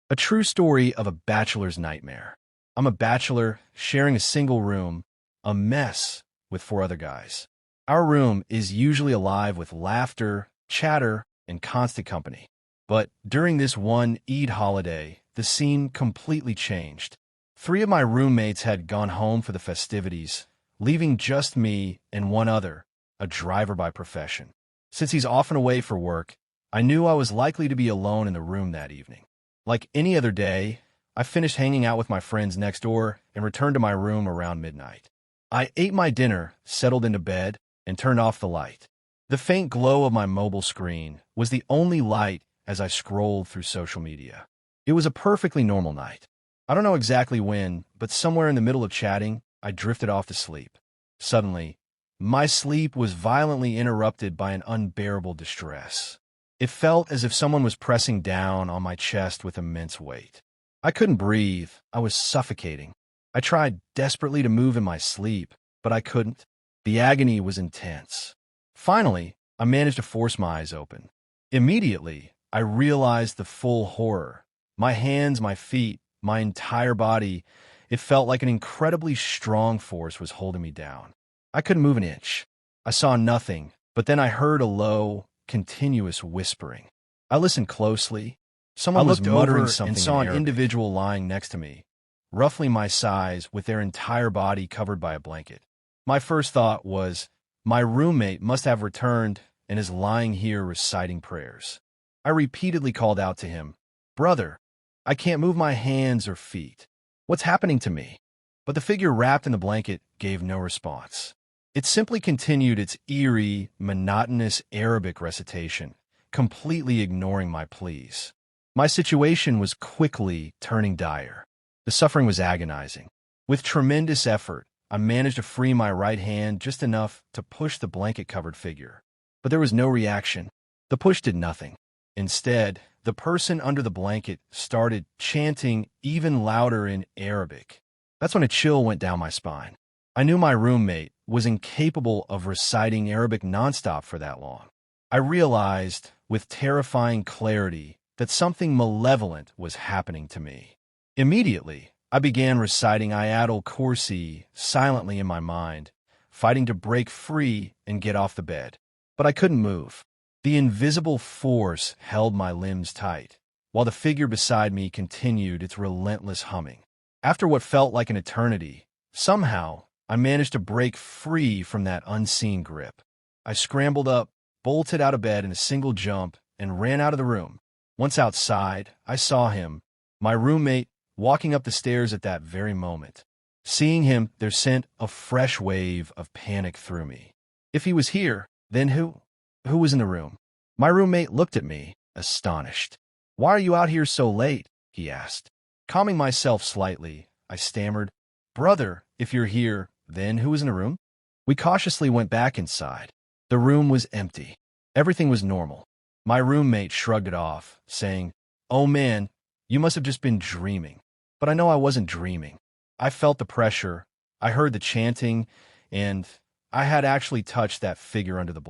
A true story of a bachelor's nightmare. I'm a bachelor sharing a single room, a mess with four other guys. Our room is usually alive with laughter, chatter, and constant company. But during this one Eid holiday, the scene completely changed. Three of my roommates had gone home for the festivities, leaving just me and one other, a driver by profession. Since he's often away for work, I knew I was likely to be alone in the room that evening. Like any other day, I finished hanging out with my friends next door and returned to my room around midnight. I ate my dinner, settled into bed, and turned off the light. The faint glow of my mobile screen was the only light as I scrolled through social media. It was a perfectly normal night. I don't know exactly when, but somewhere in the middle of chatting, I drifted off to sleep. Suddenly, my sleep was violently interrupted by an unbearable distress. It felt as if someone was pressing down on my chest with immense weight. I couldn't breathe. I was suffocating. I tried desperately to move in my sleep, but I couldn't. The agony was intense. Finally, I managed to force my eyes open. Immediately, I realized the full horror. My hands, my feet, my entire body, it felt like an incredibly strong force was holding me down. I couldn't move an inch. I saw nothing, but then I heard a low, continuous whispering. I listened closely. Someone was muttering something and saw an individual lying next to me, roughly my size, with their entire body covered by a blanket. My first thought was, my roommate must have returned and is lying here reciting prayers. I repeatedly called out to him, "Brother, I can't move my hands or feet. What's happening to me?" But the figure wrapped in the blanket gave no response. It simply continued its eerie, monotonous Arabic recitation, completely ignoring my pleas. My situation was quickly turning dire. The suffering was agonizing. With tremendous effort, I managed to free my right hand just enough to push the blanket-covered figure. But there was no reaction. The push did nothing. Instead, the person under the blanket started chanting even louder in Arabic. That's when a chill went down my spine. I knew my roommate was incapable of reciting Arabic nonstop for that long. I realized, with terrifying clarity, that something malevolent was happening to me. Immediately, I began reciting Ayatul Kursi silently in my mind, fighting to break free and get off the bed. But I couldn't move. The invisible force held my limbs tight, while the figure beside me continued its relentless humming. After what felt like an eternity, somehow, I managed to break free from that unseen grip. I scrambled up, bolted out of bed in a single jump, and ran out of the room. Once outside, I saw him, my roommate, walking up the stairs at that very moment. Seeing him, there sent a fresh wave of panic through me. If he was here, then who was in the room? My roommate looked at me, astonished. "Why are you out here so late?" he asked. Calming myself slightly, I stammered, "Brother, if you're here, then who was in the room?" We cautiously went back inside. The room was empty. Everything was normal. My roommate shrugged it off, saying, "Oh man, you must have just been dreaming." But I know I wasn't dreaming. I felt the pressure, I heard the chanting, and I had actually touched that figure under the